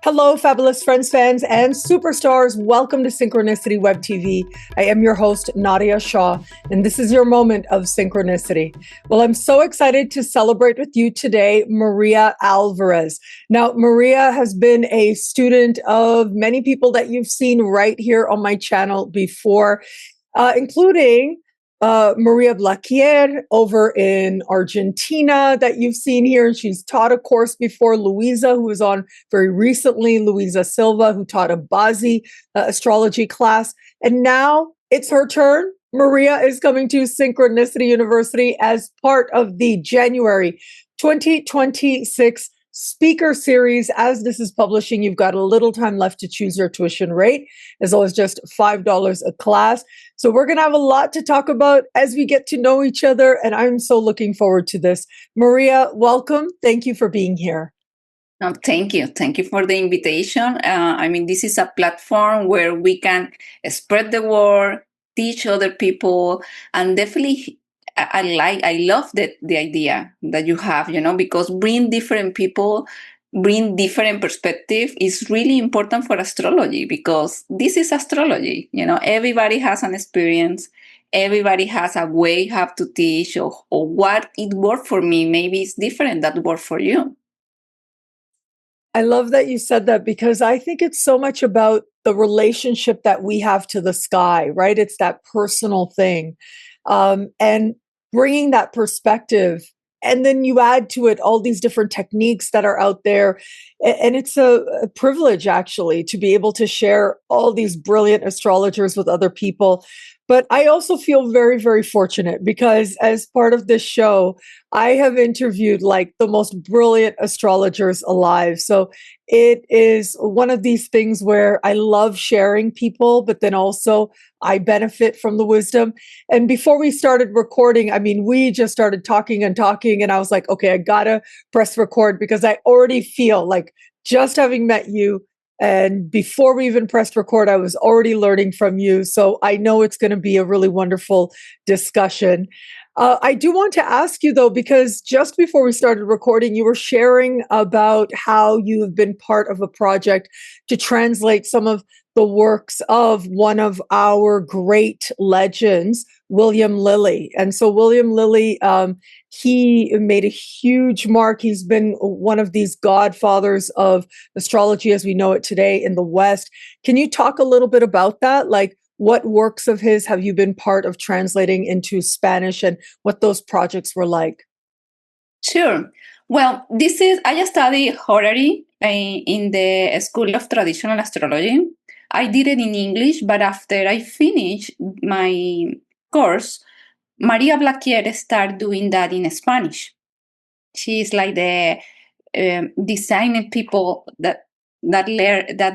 Hello, fabulous friends, fans, and superstars. Welcome to Synchronicity Web TV. I am your host, Nadiya Shah, and this is your moment of synchronicity. Well, I'm so excited to celebrate with you today, Maria Alvarez. Now, Maria has been a student of many people that you've seen right here on my channel before, including Maria Blaquier over in Argentina that you've seen here. And she's taught a course before. Luisa, who was on very recently, Luisa Silva, who taught a Bazi astrology class. And now it's her turn. Maria is coming to Synchronicity University as part of the January 2026 speaker series. As this is publishing, you've got a little time left to choose your tuition rate, as low as just $5 a class. So we're going to have a lot to talk about as we get to know each other, and I'm so looking forward to this. Maria, welcome. Thank you for being here. Thank you. Thank you for the invitation. This is a platform where we can spread the word, teach other people, and definitely I love the idea that you have, because bring different people, bring different perspective is really important for astrology, because this is astrology. Everybody has an experience. Everybody has a way how to teach, or what it worked for me. Maybe it's different that worked for you. I love that you said that, because I think it's so much about the relationship that we have to the sky, right? It's that personal thing. And bringing that perspective, and then you add to it all these different techniques that are out there. And it's a privilege, actually, to be able to share all these brilliant astrologers with other people. But I also feel very, very fortunate, because as part of this show, I have interviewed like the most brilliant astrologers alive. So it is one of these things where I love sharing people, but then also I benefit from the wisdom. And before we started recording, we just started talking, and I was like, okay, I gotta press record, because I already feel like, just having met you, and before we even pressed record, I was already learning from you. So I know it's going to be a really wonderful discussion. I do want to ask you, though, because just before we started recording, you were sharing about how you have been part of a project to translate some of the works of one of our great legends, William Lilly. And so William Lilly, he made a huge mark. He's been one of these godfathers of astrology as we know it today in the West. Can you talk a little bit about that? Like, what works of his have you been part of translating into Spanish, and what those projects were like? Sure. Well, I studied horary in the School of Traditional Astrology. I did it in English, but after I finished my course, Maria Blaquier started doing that in Spanish. She is like the designing people that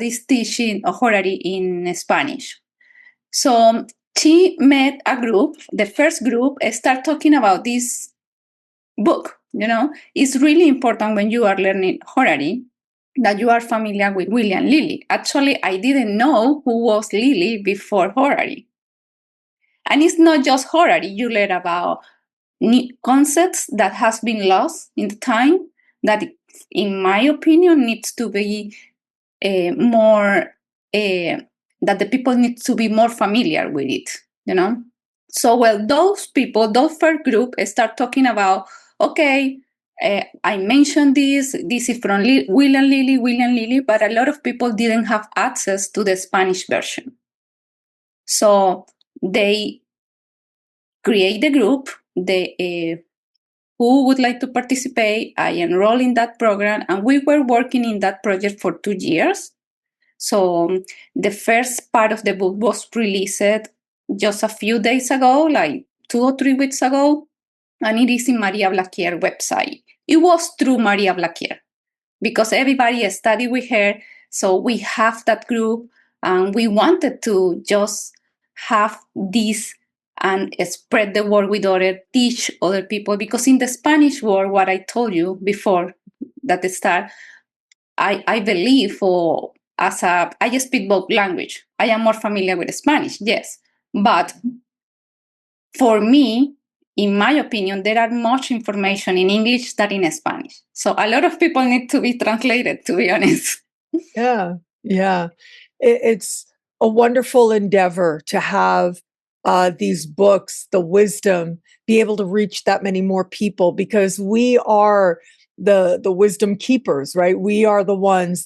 is teaching horary in Spanish. So she met a group. The first group start talking about this book. It's really important when you are learning horary that you are familiar with William Lilly. Actually, I didn't know who was Lilly before horary. And it's not just horary. You learn about concepts that has been lost in the time, that, in my opinion, needs to be more, that the people need to be more familiar with it, So, those people, those first group, start talking about, okay, I mentioned this is from William Lilly, but a lot of people didn't have access to the Spanish version. So they create the group, who would like to participate. I enrolled in that program, and we were working in that project for 2 years. So the first part of the book was released just a few days ago, like 2 or 3 weeks ago, and it is in Maria Blaquier website. It was through Maria Blaquier, because everybody studied with her, so we have that group, and we wanted to just have this and spread the word with teach other people, because in the Spanish world, what I told you before that the start, I believe, I speak both language. I am more familiar with Spanish, yes. But for me, in my opinion, there are much information in English than in Spanish. So a lot of people need to be translated, to be honest. Yeah, yeah. It's a wonderful endeavor to have these books, the wisdom, be able to reach that many more people because we are the wisdom keepers, right? We are the ones.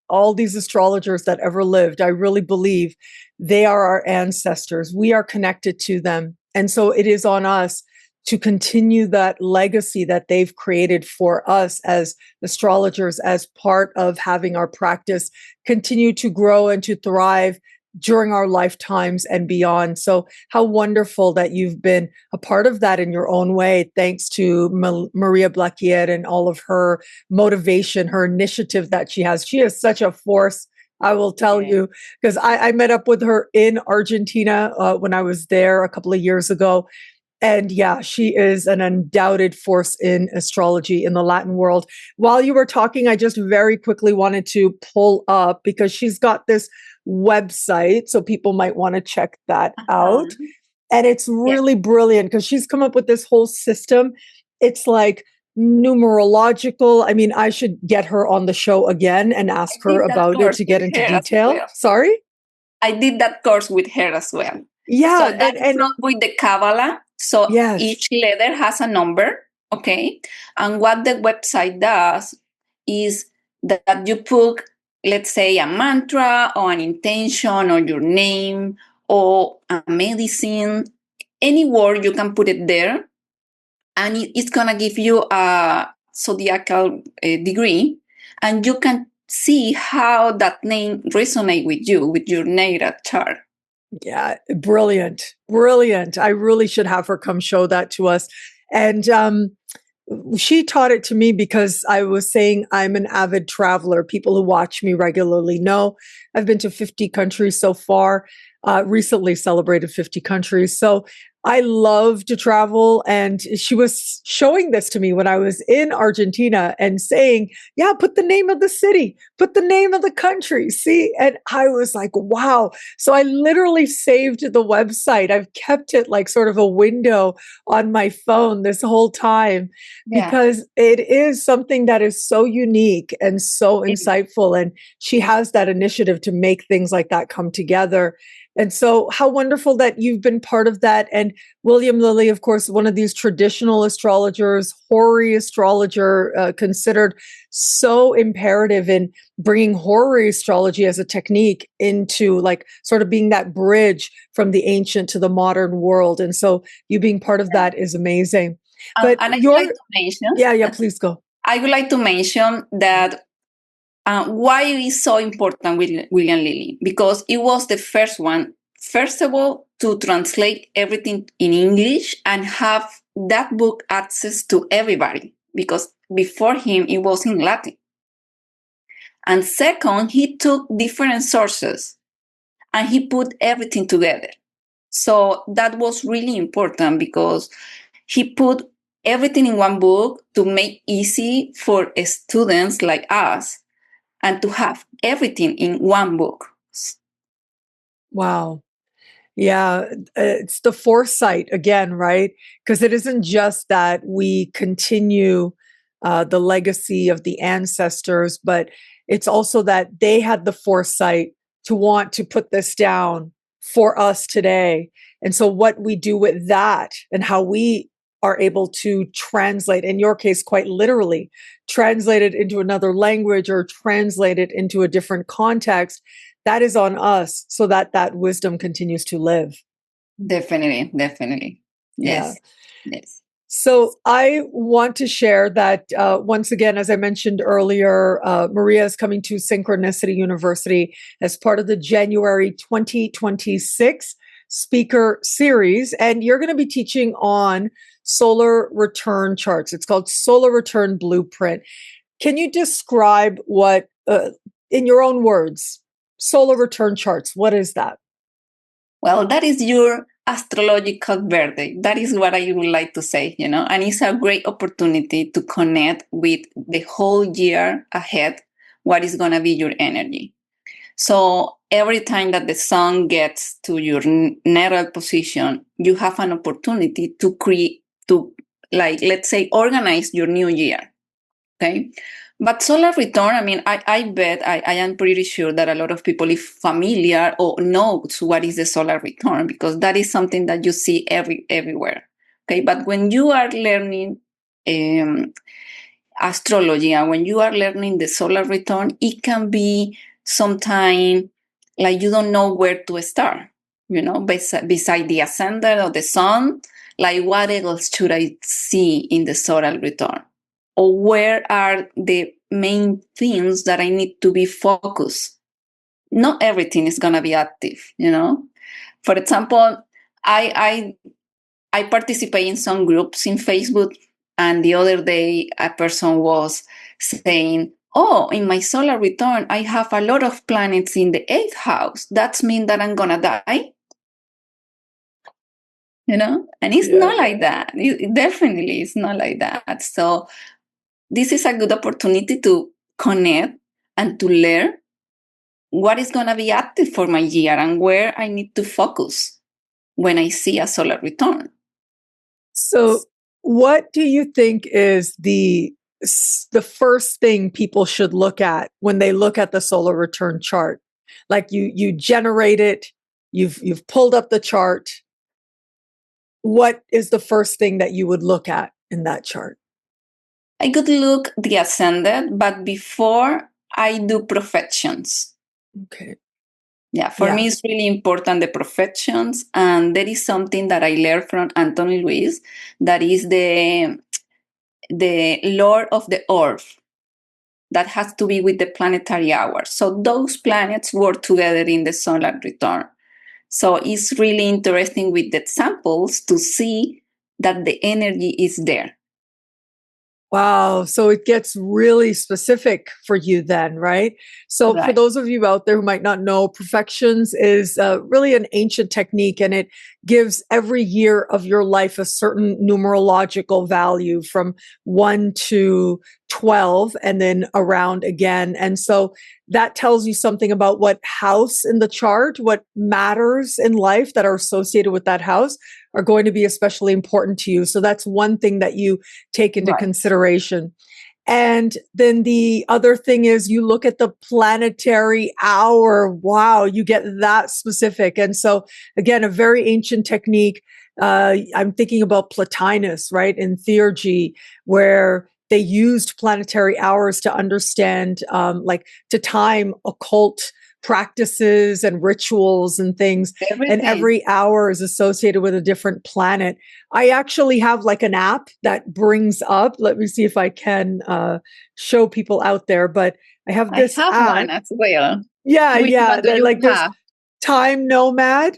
All these astrologers that ever lived, I really believe they are our ancestors. We are connected to them, and so it is on us to continue that legacy that they've created for us as astrologers as part of having our practice continue to grow and to thrive during our lifetimes and beyond. So, how wonderful that you've been a part of that in your own way, thanks to Maria Blaquier and all of her motivation, her initiative that she has. She is such a force. I will tell you, because I met up with her in Argentina when I was there a couple of years ago. And yeah, she is an undoubted force in astrology in the Latin world. While you were talking, I just very quickly wanted to pull up because she's got this website, so people might want to check that out. And it's Yeah. really brilliant because she's come up with this whole system. It's like numerological. I mean, I should get her on the show again and I ask her did that about it course to get with into her as detail. well. Sorry? I did that course with her as well. Yeah. So that is And not with the Kabbalah. So yes. each letter has a number, okay? And what the website does is that you put, let's say, a mantra or an intention or your name or a medicine, any word you can put it there, and it's gonna give you a zodiacal degree, and you can see how that name resonate with you, with your natal chart. Yeah, brilliant. Brilliant. I really should have her come show that to us. And she taught it to me because I was saying I'm an avid traveler. People who watch me regularly know I've been to 50 countries so far, recently celebrated 50 countries. So I love to travel. And she was showing this to me when I was in Argentina and saying, yeah, put the name of the city, put the name of the country. See? And I was like, wow. So I literally saved the website. I've kept it like sort of a window on my phone this whole time Yeah. because it is something that is so unique and so insightful. And she has that initiative to make things like that come together. And so, how wonderful that you've been part of that. And William Lilly, of course, one of these traditional astrologers, hoary astrologer, considered so imperative in bringing hoary astrology as a technique into like sort of being that bridge from the ancient to the modern world. And so, you being part of that is amazing. But And I would like to mention, yeah, please go. I would like to mention that why it is so important with William Lilly, because it was the first one, first of all, to translate everything in English and have that book access to everybody, because before him it was in Latin. And second, he took different sources and he put everything together. So that was really important because he put everything in one book to make easy for students like us and to have everything in one book. Wow. Yeah, it's the foresight again, right? Because it isn't just that we continue the legacy of the ancestors, but it's also that they had the foresight to want to put this down for us today. And so, what we do with that and how we are able to translate, in your case, quite literally, translate it into another language or translate it into a different context, that is on us so that that wisdom continues to live. Definitely, definitely. Yeah. Yes, yes. So I want to share that once again, as I mentioned earlier, Maria is coming to Synchronicity University as part of the January 2026 speaker series. And you're going to be teaching on solar return charts. It's called Solar Return Blueprint. Can you describe what, in your own words, solar return charts, what is that? Well, that is your astrological birthday. That is what I would like to say, and it's a great opportunity to connect with the whole year ahead, what is going to be your energy. So every time that the sun gets to your natal position, you have an opportunity to create, to, like, let's say, organize your new year. Okay. But solar return, I mean, I bet, I am pretty sure that a lot of people is familiar or knows what is the solar return, because that is something that you see everywhere. Okay, but when you are learning astrology and when you are learning the solar return, it can be sometime like you don't know where to start, beside the ascendant or the sun, like what else should I see in the solar return? Or where are the main things that I need to be focused? Not everything is going to be active. For example, I participate in some groups in Facebook, and the other day a person was saying, "Oh, in my solar return, I have a lot of planets in the eighth house. That means that I'm gonna die." And it's not like that. It definitely is not like that. So this is a good opportunity to connect and to learn what is going to be active for my year and where I need to focus when I see a solar return. So, what do you think is the first thing people should look at when they look at the solar return chart? Like you generate it, you've pulled up the chart. What is the first thing that you would look at in that chart? I could look the ascendant, but before I do professions. Okay. Yeah, for me, it's really important, the professions. And there is something that I learned from Anthony Luis, that is the Lord of the Earth. That has to be with the planetary hours. So those planets work together in the solar return. So it's really interesting with the examples to see that the energy is there. Wow. So it gets really specific for you then, right? So Right. For those of you out there who might not know, perfections is really an ancient technique, and it gives every year of your life a certain numerological value from 1 to 12 and then around again. And so that tells you something about what house in the chart, what matters in life that are associated with that house are going to be especially important to you. So that's one thing that you take into consideration. And then the other thing is you look at the planetary hour. Wow, you get that specific. And so, again, a very ancient technique. I'm thinking about Plotinus, right, in theurgy, where they used planetary hours to understand, to time occult practices and rituals and things. Everything. And every hour is associated with a different planet. I actually have like an app that brings up, let me see if I can show people out there, but I have this app. one As well. Yeah, Which yeah. one do you Like there's have? Time Nomad.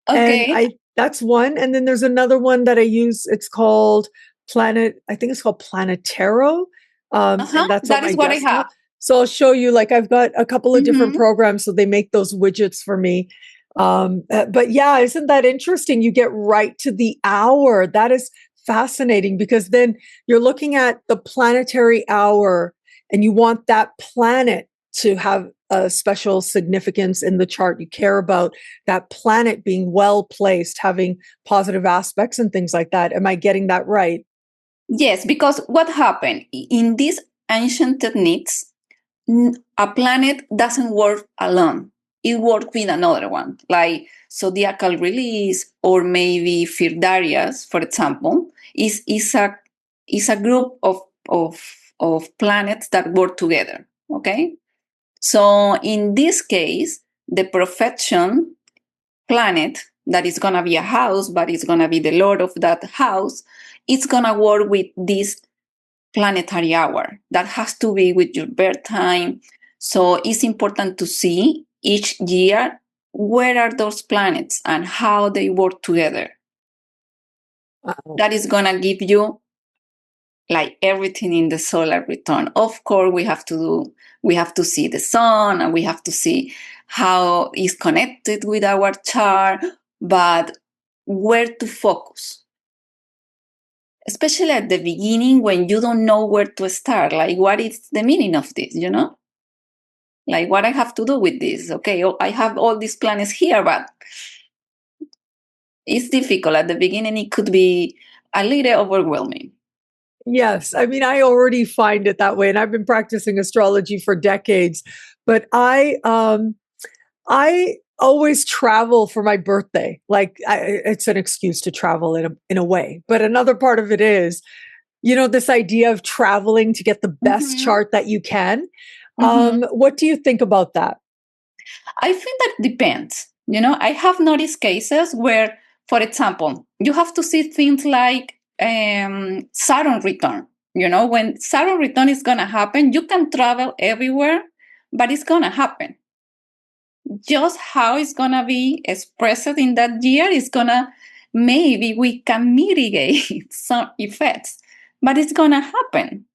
And Okay. that's one. And then there's another one that I use. It's called I think it's called Planetaro. And that's on That my is what I desktop. have. So I'll show you, like, I've got a couple of different Mhm. programs, so they make those widgets for me. But yeah, isn't that interesting? You get right to the hour. That is fascinating, because then you're looking at the planetary hour and you want that planet to have a special significance in the chart. You care about that planet being well placed, having positive aspects and things like that. Am I getting that right? Yes, because what happened in these ancient techniques, a planet doesn't work alone. It works with another one, like zodiacal release or maybe Firdarias, for example, is a group of planets that work together. Okay, so in this case, the perfection planet that is going to be a house, but it's going to be the lord of that house, it's going to work with this planetary hour that has to be with your birth time. So it's important to see each year where are those planets and how they work together. Wow. That is going to give you like everything in the solar return. Of course, we have to see the sun, and we have to see how it's connected with our chart, but where to focus, especially at the beginning when you don't know where to start. Like, what is the meaning of this, like what I have to do with this? Okay, I have all these planets here, but it's difficult at the beginning. It could be a little overwhelming. Yes. I mean, I already find it that way. And I've been practicing astrology for decades. But I always travel for my birthday. Like it's an excuse to travel in a way. But another part of it is, this idea of traveling to get the best Mm-hmm. chart that you can. Mm-hmm. What do you think about that? I think that depends. I have noticed cases where, for example, you have to see things like Saturn return. When Saturn return is going to happen, you can travel everywhere, but it's going to happen. Just how it's going to be expressed in that year is going to, maybe we can mitigate some effects, but it's going to happen.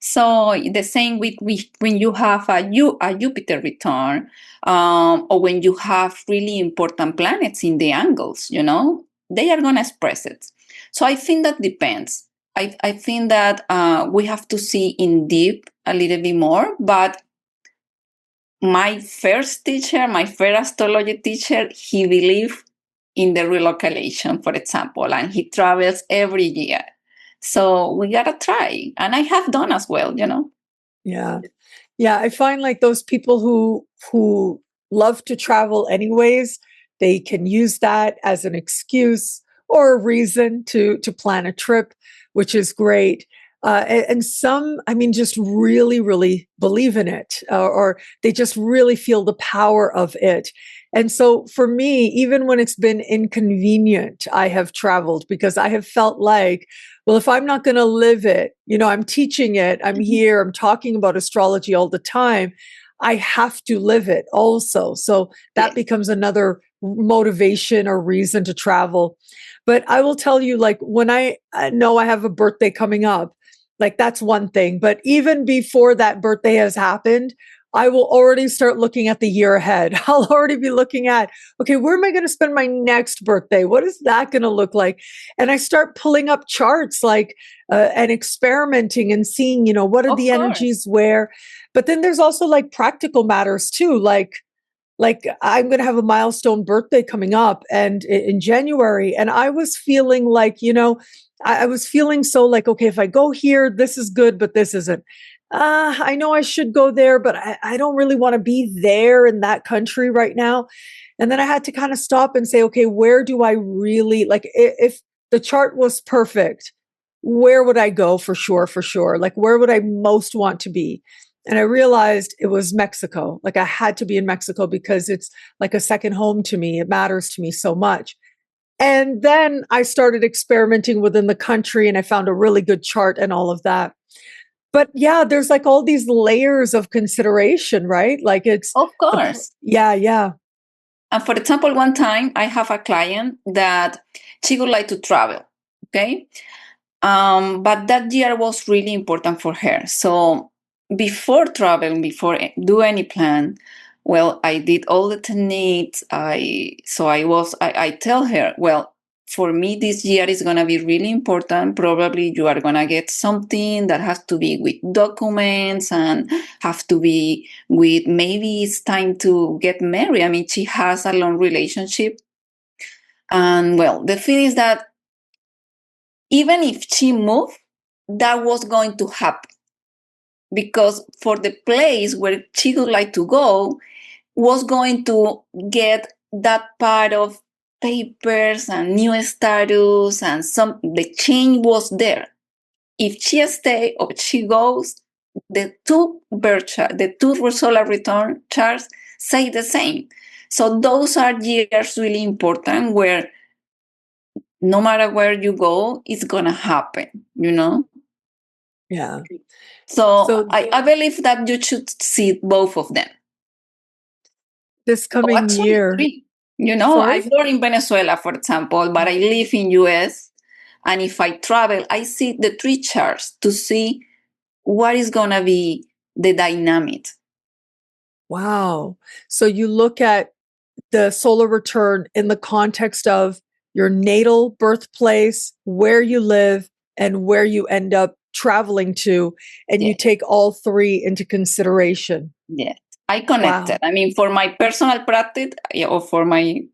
So the same with when you have a Jupiter return, or when you have really important planets in the angles, they are going to express it. So I think that depends. I think that we have to see in deep a little bit more. But my first astrology teacher, he believed in the relocation, for example, and he travels every year. So we gotta try, and I have done as well. Yeah. Yeah, I find like those people who love to travel anyways, they can use that as an excuse or a reason to plan a trip, which is great. And some, I mean, just really, really believe in it, or they just really feel the power of it. And so for me, even when it's been inconvenient, I have traveled because I have felt like, well, if I'm not going to live it, I'm teaching it, I'm here, I'm talking about astrology all the time, I have to live it also. So that becomes another motivation or reason to travel. But I will tell you, like, when I know I have a birthday coming up, like, that's one thing. But even before that birthday has happened, I will already start looking at the year ahead. I'll already be looking at, okay, where am I going to spend my next birthday? What is that going to look like? And I start pulling up charts, like, and experimenting and seeing, what are Of the course. energies where. But then there's also like practical matters too, like I'm going to have a milestone birthday coming up and in January. And I was feeling like, I was feeling so like, okay, if I go here, this is good, but this isn't. I know I should go there, but I don't really want to be there in that country right now. And then I had to kind of stop and say, okay, where do I really like, if the chart was perfect, where would I go for sure, for sure? Like, where would I most want to be? And I realized it was Mexico. Like, I had to be in Mexico because it's like a second home to me. It matters to me so much. And then I started experimenting within the country and I found a really good chart and all of that. But yeah, there's like all these layers of consideration, right? Like it's Of course. yeah, yeah. And for example, one time I have a client that she would like to travel. Okay. But that year was really important for her. So before traveling, before do any plan, well, I did all the techniques. I tell her, well, for me, this year is going to be really important. Probably you are going to get something that has to be with documents and have to be with, maybe it's time to get married. I mean, she has a long relationship. And well, the thing is that even if she moved, that was going to happen, because for the place where she would like to go was going to get that part of papers and new status, and the change was there. If she stay or she goes, the two solar return charts say the same. So those are years really important where no matter where you go, it's gonna happen. Yeah. So So I believe that you should see both of them. this Oh, coming actually, year, three. I sorry? born in Venezuela, for example, but I live in US. And if I travel, I see the three charts to see what is going to be the dynamic. Wow. So you look at the solar return in the context of your natal birthplace, where you live, and where you end up traveling to, and you Yes, take all three into consideration. yes. I connected. Wow. I mean, for my personal practice, or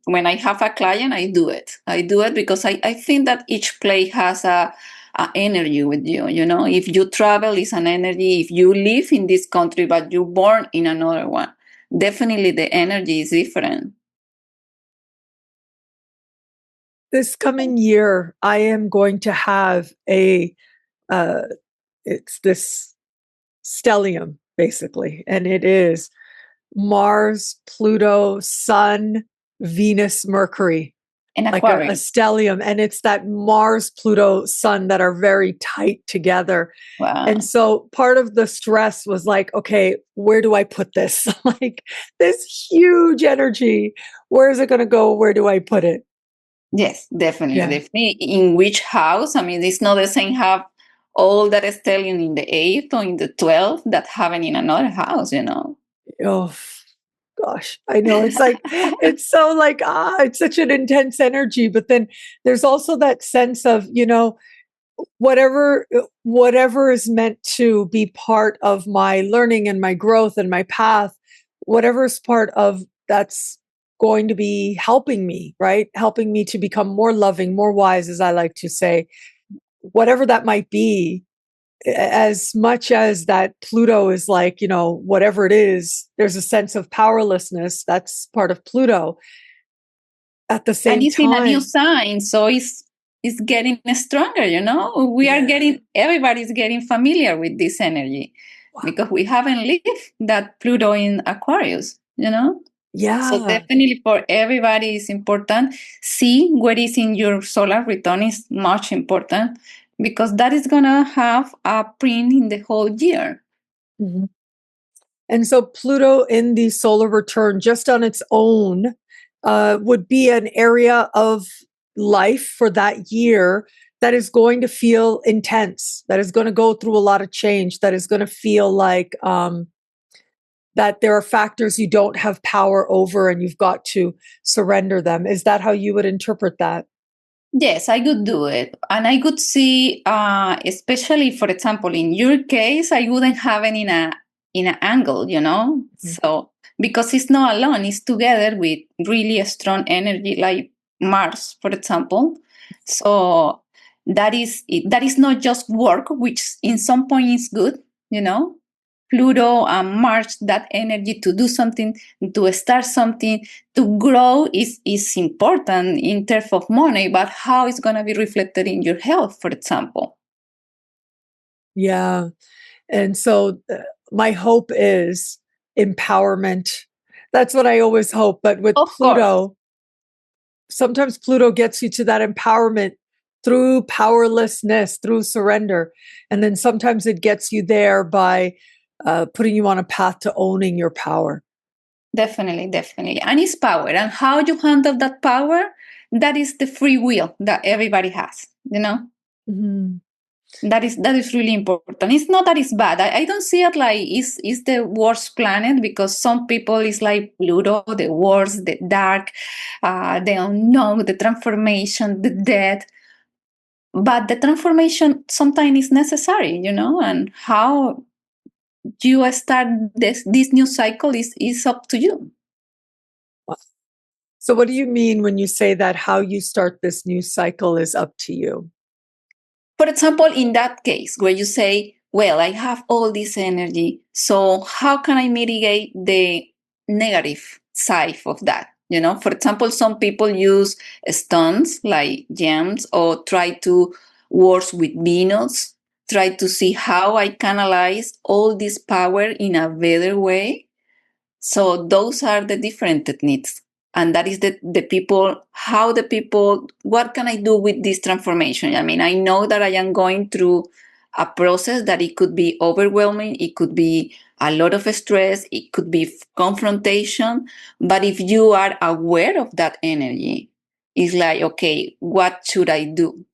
when I have a client, I do it. I do it because I think that each place has energy with you. If you travel, it's an energy. If you live in this country but you're born in another one, definitely the energy is different. This coming year, I am going to have it's this stellium, basically, and it is Mars, Pluto, Sun, Venus, Mercury, In like a Aquarius. stellium. And it's that Mars, Pluto, Sun that are very tight together. Wow. And so part of the stress was like, okay, where do I put this? Like this huge energy, where is it going to go? Where do I put it? Yes, definitely. Yeah. Definitely. In which house? I mean, it's not the same have all that stellium in the 8th or in the 12th that happen in another house. Oh, gosh, I know. It's like, it's so like, it's such an intense energy. But then there's also that sense of, whatever is meant to be part of my learning and my growth and my path, whatever is part of that's going to be helping me, right? Helping me to become more loving, more wise, as I like to say, whatever that might be. As much as that Pluto is like, whatever it is, there's a sense of powerlessness. That's part of Pluto. At the And same it's in a new time, sign, so it's getting stronger. Everybody's getting familiar with this energy because we haven't lived that Pluto in Aquarius. So yeah. definitely for everybody is important. See what is in your solar return is much important because that is gonna have a print in the whole year. Mm-hmm. And so Pluto in the solar return, just on its own, would be an area of life for that year that is going to feel intense, that is going to go through a lot of change, that is going to feel like that there are factors you don't have power over and you've got to surrender them. Is that how you would interpret that? Yes, I could do it. And I could see, especially, for example, in your case, I wouldn't have it in an angle, Mm-hmm. So, because it's not alone, it's together with really a strong energy like Mars, for example. So that is not just work, which in some point is good, Pluto and Mars, that energy to do something, to start something, to grow is important in terms of money, but how it's going to be reflected in your health, for example. Yeah. And so my hope is empowerment. That's what I always hope. But with Of course. Pluto, sometimes Pluto gets you to that empowerment through powerlessness, through surrender. And then sometimes it gets you there by putting you on a path to owning your power. Definitely, definitely. And it's power. And how you handle that power, that is the free will that everybody has, Mm-hmm. That is really important. It's not that it's bad. I don't see it like it's the worst planet because some people is like Pluto, the worst, the dark, the unknown, the transformation, the death. But the transformation sometimes is necessary, and how you start this new cycle is up to you. So what do you mean when you say that how you start this new cycle is up to you? For example, in that case where you say, well, I have all this energy, so how can I mitigate the negative side of that? For example, some people use stones like gems or try to work with Venus, try to see how I canalize all this power in a better way. So those are the different techniques. And that is the people, what can I do with this transformation? I mean, I know that I am going through a process that it could be overwhelming. It could be a lot of stress. It could be confrontation. But if you are aware of that energy, it's like, okay, what should I do?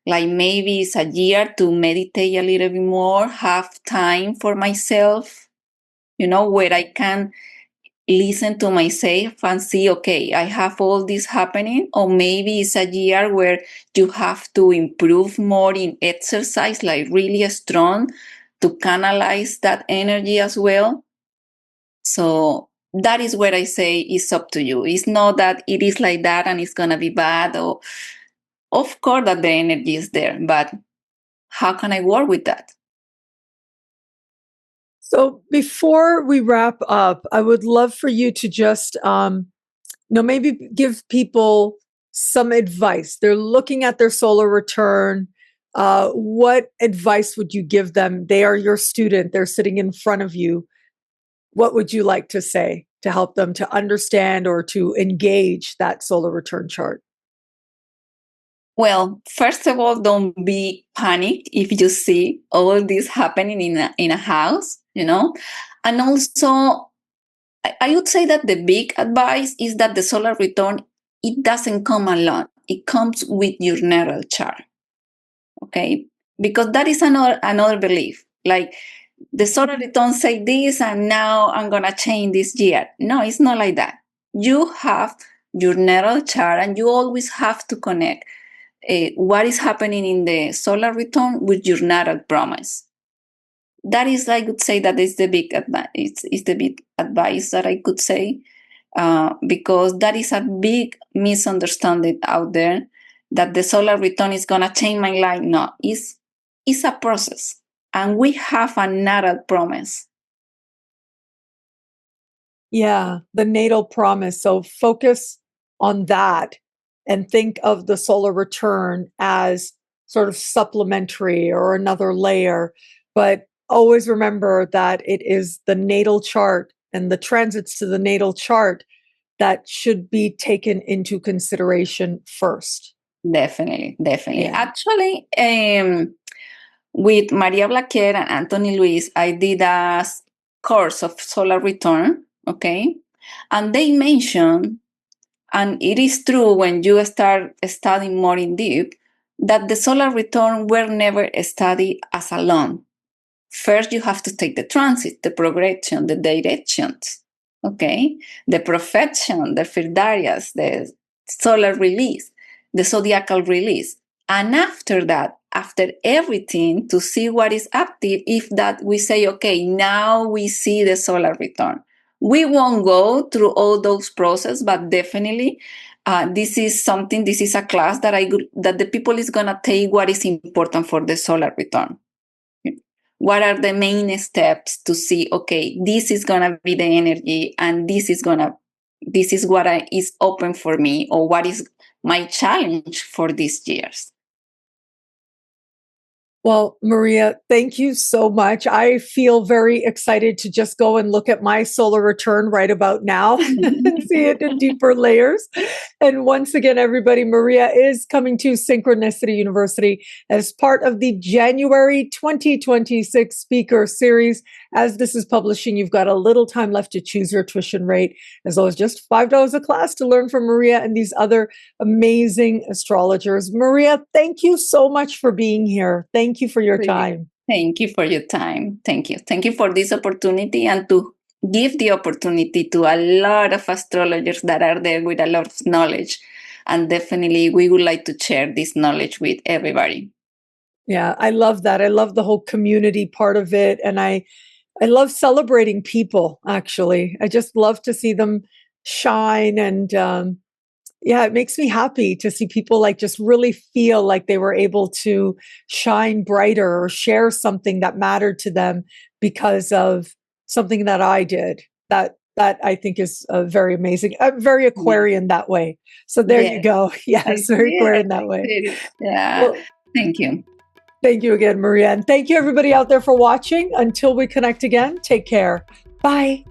Like maybe it's a year to meditate a little bit more, have time for myself, where I can listen to myself and see, okay, I have all this happening. Or maybe it's a year where you have to improve more in exercise, like really strong to canalize that energy as well. So that is where I say it's up to you. It's not that it is like that and it's going to be bad. Or, of course, that the energy is there, but how can I work with that? So before we wrap up, I would love for you to just, maybe give people some advice. They're looking at their solar return. What advice would you give them? They are your student. They're sitting in front of you. What would you like to say to help them to understand or to engage that solar return chart? Well, first of all, don't be panicked if you see all this happening in a house, And also, I would say that the big advice is that the solar return, it doesn't come alone. It comes with your natal chart, okay? Because that is another belief. Like the solar return say this, and now I'm going to change this year. No, it's not like that. You have your natal chart, and you always have to connect what is happening in the solar return with your natal promise. That is, I would say, that is the big advice. It's the big advice that I could say, because that is a big misunderstanding out there that the solar return is gonna change my life. No, it's a process, and we have a natal promise. Yeah, the natal promise. So focus on that and think of the solar return as sort of supplementary or another layer. But always remember that it is the natal chart and the transits to the natal chart that should be taken into consideration first. Definitely. Yeah. Actually, with Maria Blaquer and Anthony Luis, I did a course of solar return, okay? And they mentioned, and it is true when you start studying more in deep, that the solar return were never studied as alone. First, you have to take the transit, the progression, the directions, okay? The profection, the firdarias, the solar release, the zodiacal release. And after that, after everything, to see what is active, if that we say, okay, now we see the solar return. We won't go through all those processes, but definitely this is a class that the people is going to take what is important for the solar return. What are the main steps to see, okay, this is going to be the energy, and this is what is open for me, or what is my challenge for these years. Well, Maria, thank you so much. I feel very excited to just go and look at my solar return right about now and see it in deeper layers. And once again, everybody, Maria is coming to Synchronicity University as part of the January 2026 speaker series. As this is publishing, you've got a little time left to choose your tuition rate, as low as just $5 a class to learn from Maria and these other amazing astrologers. Maria, thank you so much for being here. Thank you for your time. Thank you for your time. Thank you. Thank you for this opportunity, and to give the opportunity to a lot of astrologers that are there with a lot of knowledge. And definitely we would like to share this knowledge with everybody. Yeah, I love that. I love the whole community part of it. And I love celebrating people, actually. I just love to see them shine. And yeah, it makes me happy to see people like just really feel like they were able to shine brighter or share something that mattered to them because of something that I did. That I think is very amazing. I'm very Aquarian that way. So there you go. Yes, very Aquarian that way. Yeah. Well, thank you. Thank you again, Maria. And thank you everybody out there for watching. Until we connect again, take care. Bye.